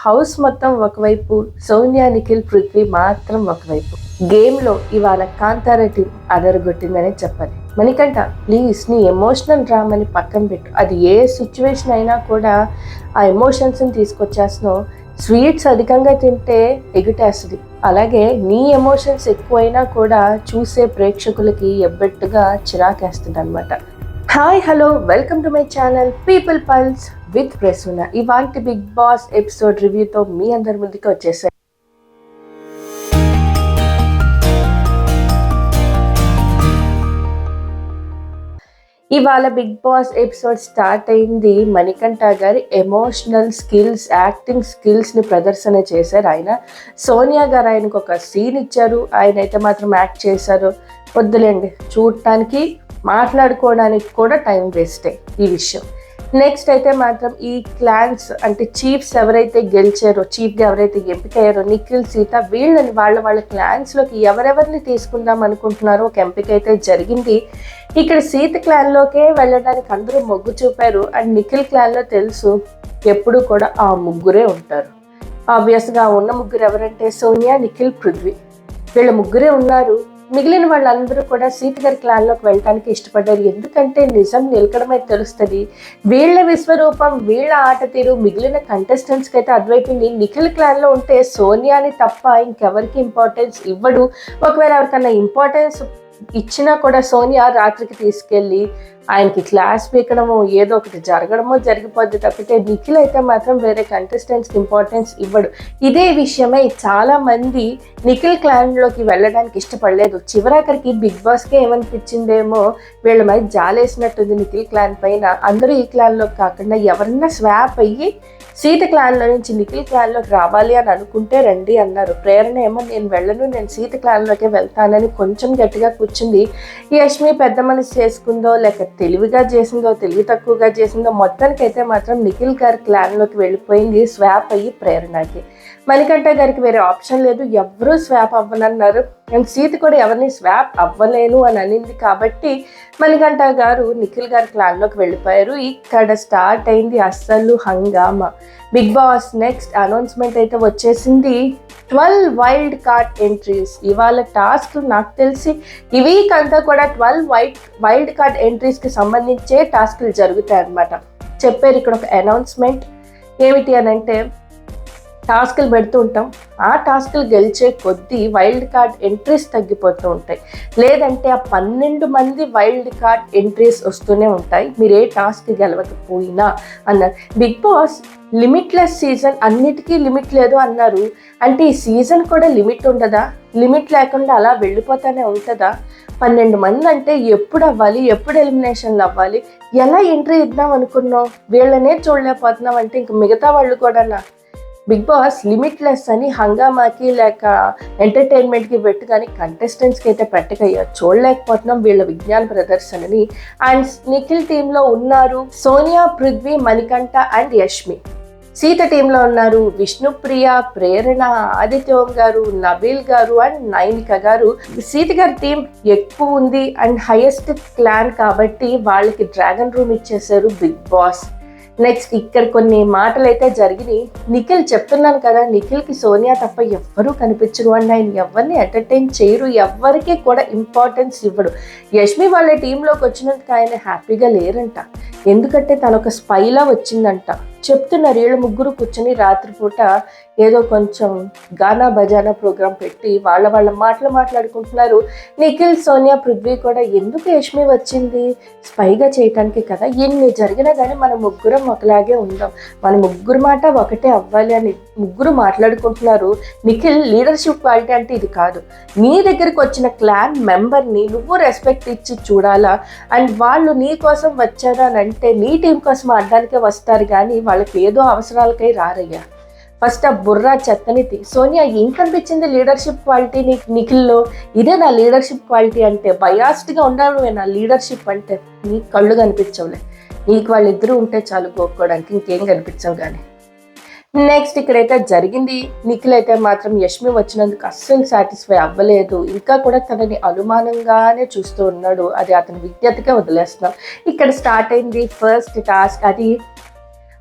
House మొత్తం ఒకవైపు, సోనియా, నిఖిల్, పృథ్వీ మాత్రం ఒకవైపు. గేమ్లో ఇవాళ కాంతారా టీం అదరగొట్టిందనే చెప్పాలి. మణికంఠ ప్లీజ్ నీ ఎమోషనల్ డ్రామాని పక్కన పెట్టు. అది ఏ సిచ్యువేషన్ అయినా కూడా ఆ ఎమోషన్స్ని తీసుకొచ్చేస్తున్నావు. స్వీట్స్ అధికంగా తింటే ఎగుటేస్తుంది. అలాగే నీ ఎమోషన్స్ ఎక్కువైనా కూడా చూసే ప్రేక్షకులకి ఎబ్బెట్టుగా చిరాకేస్తుంది అనమాట. Hi hello, welcome to my channel People Pulse with Prasuna. ఇవాంటి బిగ్ బాస్ ఎపిసోడ్ రివ్యూతో మీ అందరి ముందుకు వచ్చేసాయి. ఇవాళ బిగ్ బాస్ ఎపిసోడ్ స్టార్ట్ అయింది. మణికంఠ గారి ఎమోషనల్ స్కిల్స్, యాక్టింగ్ స్కిల్స్ని ప్రదర్శన చేశారు ఆయన. సోనియా గారు ఆయనకు ఒక సీన్ ఇచ్చారు, ఆయన అయితే మాత్రం యాక్ట్ చేశారు. వద్దులేండి, చూడటానికి మాట్లాడుకోవడానికి కూడా టైం వేస్టే ఈ విషయం. నెక్స్ట్ అయితే మాత్రం ఈ క్లాన్స్ అంటే చీఫ్స్ ఎవరైతే గెలిచారో, చీఫ్గా ఎవరైతే ఎంపికయ్యారో నిఖిల్, సీత, వీళ్ళని వాళ్ళ క్లాన్స్లోకి ఎవరెవరిని తీసుకుందాం అనుకుంటున్నారో ఒక ఎంపిక అయితే జరిగింది. ఇక్కడ సీత క్లాన్లోకే వెళ్ళడానికి అందరూ మొగ్గు చూపారు. అండ్ నిఖిల్ క్లాన్లో తెలుసు ఎప్పుడు కూడా ఆ ముగ్గురే ఉంటారు. ఆబ్వియస్గా ఉన్న ముగ్గురు ఎవరంటే సోనియా, నిఖిల్, పృథ్వీ, వీళ్ళ ముగ్గురే ఉన్నారు. మిగిలిన వాళ్ళందరూ కూడా సీత గారి క్లాన్లోకి వెళ్ళడానికి ఇష్టపడ్డారు. ఎందుకంటే నిజం నిలకడమై తెలుస్తుంది. వీళ్ళ విశ్వరూపం, వీళ్ళ ఆట తీరు మిగిలిన కంటెస్టెంట్స్కి అయితే అర్థమైపోయింది. నిఖిల్ క్లాన్లో ఉంటే సోనియాని తప్ప ఇంకెవరికి ఇంపార్టెన్స్ ఇవ్వడు. ఒకవేళ ఎవరికన్నా ఇంపార్టెన్స్ ఇచ్చినా కూడా సోనియా రాత్రికి తీసుకెళ్ళి ఆయనకి క్లాస్ పీకడమో ఏదో ఒకటి జరగడమో జరిగిపోద్ది తప్పితే నిఖిల్ అయితే మాత్రం వేరే కంటెస్టెంట్స్కి ఇంపార్టెన్స్ ఇవ్వడు. ఇదే విషయమై చాలామంది నిఖిల్ క్లాన్లోకి వెళ్ళడానికి ఇష్టపడలేదు. చివరాఖరికి బిగ్ బాస్కే ఏమనిపించిందేమో, వీళ్ళ మీద జాలేసినట్టుంది నిఖిల్ క్లాన్ పైన. అందరూ ఈ క్లాన్లోకి కాకుండా ఎవరన్నా స్వాప్ అయ్యి సీత క్లాన్లో నుంచి నిఖిల్ క్లాన్లోకి రావాలి అని అనుకుంటే రండి అన్నారు. ప్రేరణ ఏమో నేను వెళ్ళను, నేను సీత క్లాన్లోకే వెళ్తానని కొంచెం గట్టిగా కూర్చుంది. యష్మి పెద్ద మనసు చేసుకుందో లేక తెలివిగా చేసిందో తెలివి తక్కువగా చేసిందో మొత్తానికైతే మాత్రం నిఖిల్ గారి క్లాన్లోకి వెళ్ళిపోయింది స్వాప్ అయ్యి ప్రేరణకి. మణికంఠ గారికి వేరే ఆప్షన్ లేదు, ఎవరూ స్వాప్ అవ్వనన్నారు. అండ్ సీత కూడా ఎవరిని స్వాప్ అవ్వలేను అని అనింది కాబట్టి మణికంఠ గారు నిఖిల్ గారి క్లాన్లోకి వెళ్ళిపోయారు. ఇక్కడ స్టార్ట్ అయింది అస్సలు హంగామా. బిగ్ బాస్ నెక్స్ట్ అనౌన్స్మెంట్ అయితే వచ్చేసింది. 12 వైల్డ్ కార్డ్ ఎంట్రీస్ ఇవాళ టాస్క్. నాకు తెలిసి ఈ వీక్ అంతా కూడా 12 వైల్డ్ కార్డ్ ఎంట్రీస్కి సంబంధించే టాస్క్లు జరుగుతాయి అన్నమాట. చెప్పారు ఇక్కడ ఒక అనౌన్స్మెంట్. ఏమిటి అని అంటే, టాస్క్లు పెడుతూ ఉంటాం, ఆ టాస్క్లు గెలిచే కొద్దీ వైల్డ్ కార్డ్ ఎంట్రీస్ తగ్గిపోతూ ఉంటాయి. లేదంటే ఆ 12 మంది వైల్డ్ కార్డ్ ఎంట్రీస్ వస్తూనే ఉంటాయి మీరు ఏ టాస్క్ గెలవకపోయినా అన్నారు. బిగ్ బాస్ లిమిట్లెస్ సీజన్, అన్నిటికీ లిమిట్ లేదు అన్నారు. అంటే ఈ సీజన్ కూడా లిమిట్ ఉండదా? లిమిట్ లేకుండా అలా వెళ్ళిపోతానే ఉంటుందా? 12 మంది అంటే ఎప్పుడు అవ్వాలి, ఎప్పుడు ఎలిమినేషన్లు అవ్వాలి, ఎలా ఎంట్రీ ఇద్దాం అనుకున్నాం, వీళ్ళనే చూడలేకపోతున్నాం అంటే ఇంక మిగతా వాళ్ళు కూడా బిగ్ బాస్ లిమిట్లెస్ అని హంగామాకి లేక ఎంటర్టైన్మెంట్కి పెట్టు, కానీ కంటెస్టెంట్స్కి అయితే పెట్టకయ్యా చూడలేకపోతున్నాం వీళ్ళ విజ్ఞాన ప్రదర్శనని. అండ్ నిఖిల్ టీంలో ఉన్నారు సోనియా, పృథ్వీ, మణికంఠ అండ్ యష్మి. సీత టీంలో ఉన్నారు విష్ణుప్రియ, ప్రేరణ, ఆదిత్య ఓం గారు, నబీల్ గారు అండ్ నైనిక గారు. సీత గారి టీం ఎక్కువ ఉంది అండ్ హైయెస్ట్ క్లాన్ కాబట్టి వాళ్ళకి డ్రాగన్ రూమ్ ఇచ్చేసారు బిగ్ బాస్. నెక్స్ట్ ఇక్కడ కొన్ని మాటలు అయితే జరిగినాయి. నిఖిల్ చెప్తున్నాను కదా, నిఖిల్కి సోనియా తప్ప ఎవ్వరూ కనిపించరు అండ్ ఆయన ఎవరిని ఎంటర్టైన్ చేయరు, ఎవరికి కూడా ఇంపార్టెన్స్ ఇవ్వడు. యష్మి వాళ్ళ టీంలోకి వచ్చినందుకు ఆయన హ్యాపీగా లేరంట. ఎందుకంటే తను ఒక స్పైలా వచ్చిందంట. చెప్తున్నారు వీళ్ళు ముగ్గురు కూర్చొని రాత్రిపూట ఏదో కొంచెం గానా బజానా ప్రోగ్రాం పెట్టి వాళ్ళ మాటలు మాట్లాడుకుంటున్నారు. నిఖిల్, సోనియా, పృథ్వీ కూడా ఎందుకు యష్మి వచ్చింది, స్పైగా చేయటానికి కదా, ఎన్ని జరిగినా కానీ మన ముగ్గురం ఒకలాగే ఉందాం, మన ముగ్గురు మాట ఒకటే అవ్వాలి అని ముగ్గురు మాట్లాడుకుంటున్నారు. నిఖిల్ లీడర్షిప్ క్వాలిటీ అంటే ఇది కాదు. నీ దగ్గరికి వచ్చిన క్లాన్ మెంబర్ని నువ్వు రెస్పెక్ట్ ఇచ్చి చూడాలా. అండ్ వాళ్ళు నీ కోసం వచ్చారా అని అంటే నీ టీం కోసం ఆడడానికే వస్తారు కానీ వాళ్ళకి ఏదో అవసరాలకై రారయ్యా. ఫస్ట్ ఆ బుర్రా చెత్తని సోనియా ఏం కనిపించింది లీడర్షిప్ క్వాలిటీ నిఖిల్లో? ఇదే నా లీడర్షిప్ క్వాలిటీ అంటే, బయాస్డ్గా ఉండాలి నా లీడర్షిప్ అంటే. నీ కళ్ళు కనిపించవులే, నీకు వాళ్ళిద్దరూ ఉంటే చాలు గోక్కోవడానికి, ఇంకేం కనిపించవు కానీ. నెక్స్ట్ ఇక్కడైతే జరిగింది. నిఖిల్ అయితే మాత్రం యష్మి వచ్చినందుకు అస్సలు సాటిస్ఫై అవ్వలేదు. ఇంకా కూడా తనని అనుమానంగానే చూస్తూ ఉన్నాడు. అది అతని విజ్ఞతకే వదిలేస్తున్నాం. ఇక్కడ స్టార్ట్ అయింది ఫస్ట్ టాస్క్. అది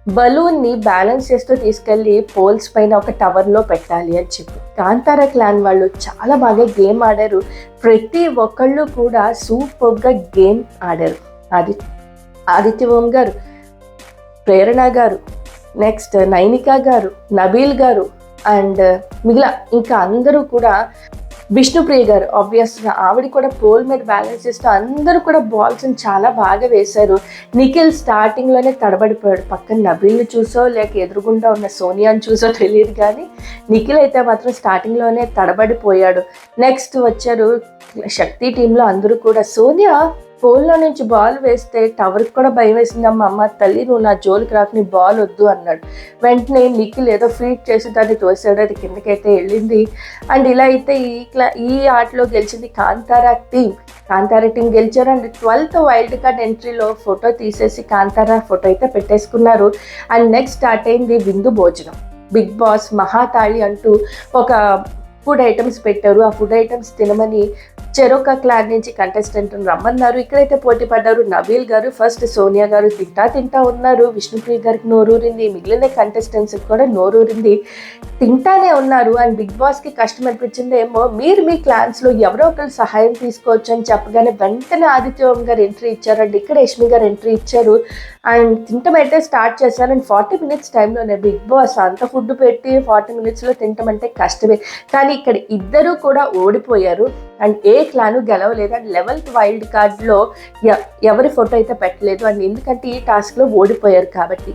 బలూన్ని బ్యాలెన్స్ చేస్తూ తీసుకెళ్ళి పోల్స్ పైన ఒక టవర్లో పెట్టాలి అని చెప్పి కాంతారా క్లాన్ వాళ్ళు చాలా బాగా గేమ్ ఆడారు. ప్రతి ఒక్కళ్ళు కూడా సూపర్గా గేమ్ ఆడారు. ఆదిత్య ఓం గారు, ప్రేరణ గారు, నెక్స్ట్ నైనికా గారు, నబీల్ గారు అండ్ మిగిలిన ఇంకా అందరూ కూడా, విష్ణుప్రియ గారు ఆబ్వియస్గా ఆవిడ కూడా పోల్ మీద బ్యాలెన్స్ చేస్తూ అందరూ కూడా బాల్స్ని చాలా బాగా వేశారు. నిఖిల్ స్టార్టింగ్లోనే తడబడిపోయాడు. పక్కన నబీల్ని చూసో లేక ఎదురుగుండా ఉన్న సోనియాని చూసో తెలియదు, కానీ నిఖిల్ అయితే మాత్రం స్టార్టింగ్లోనే తడబడిపోయాడు. నెక్స్ట్ వచ్చారు శక్తి టీంలో అందరూ కూడా. సోనియా పోల్లో నుంచి బాల్ వేస్తే టవర్కి కూడా భయం వేసిందమ్మా, అమ్మ తల్లి నువ్వు నా జోలికి రాకు, నీ బాల్ వద్దు అన్నాడు. వెంటనే నిఖిల్ ఏదో ఫీట్ చేసి దాన్ని తోసాడు, అది కిందకైతే వెళ్ళింది. అండ్ ఇలా అయితే ఈ ఆటలో గెలిచింది కాంతారా టీం గెలిచారు. అండ్ 12th వైల్డ్ కార్డ్ ఎంట్రీలో ఫోటో తీసేసి కాంతారా ఫోటో అయితే పెట్టేసుకున్నారు. అండ్ నెక్స్ట్ స్టార్ట్ అయింది విందు భోజనం. బిగ్ బాస్ మహాతాళి అంటూ ఒక ఫుడ్ ఐటమ్స్ పెట్టారు. ఆ ఫుడ్ ఐటమ్స్ తినమని చెరొక క్లాన్ నుంచి కంటెస్టెంట్ రమ్మన్నారు. ఇక్కడైతే పోటీ పడ్డారు నబీల్ గారు. ఫస్ట్ సోనియా గారు తింటా ఉన్నారు. విష్ణుప్రియ గారికి నోరూరింది, మిగిలిన కంటెస్టెంట్స్కి కూడా నోరూరింది, తింటానే ఉన్నారు. అండ్ బిగ్ బాస్కి కష్టం అనిపించింది ఏమో, మీరు మీ క్లాన్స్లో ఎవరో ఒకరు సహాయం తీసుకోవచ్చు అని చెప్పగానే వెంటనే ఆదిత్య ఓం గారు ఎంట్రీ ఇచ్చారు. అండ్ ఇక్కడ యష్మి గారు ఎంట్రీ ఇచ్చారు. అండ్ తింటమైతే స్టార్ట్ చేశారు. అండ్ 40 minutes టైంలోనే బిగ్ బాస్ అంత ఫుడ్ పెట్టి 40 minutesలో తింటమంటే కష్టమే. కానీ ఇక్కడ ఇద్దరు కూడా ఓడిపోయారు. అండ్ ఏ క్లాను గెలవలేదు. అండ్ 11th వైల్డ్ కార్డ్లో ఎవరి ఫోటో అయితే పెట్టలేదు. అండ్ ఎందుకంటే ఈ టాస్క్లో ఓడిపోయారు కాబట్టి.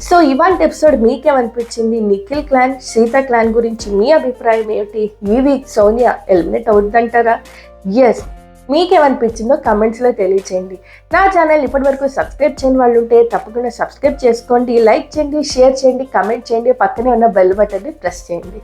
సో ఇవాళ ఎపిసోడ్ మీకేమనిపించింది? నిఖిల్ క్లాన్, సీత క్లాన్ గురించి మీ అభిప్రాయం ఏమిటి? ఈ వీక్ సోనియా ఎలిమినేట్ అవుద్దంటారా? ఎస్, మీకేమనిపించిందో కమెంట్స్లో తెలియచేయండి. నా ఛానల్ ఇప్పటివరకు సబ్స్క్రైబ్ చేయని వాళ్ళు ఉంటే తప్పకుండా సబ్స్క్రైబ్ చేసుకోండి, లైక్ చేయండి, షేర్ చేయండి, కమెంట్ చేయండి, పక్కనే ఉన్న బెల్ బటన్ని ప్రెస్ చేయండి.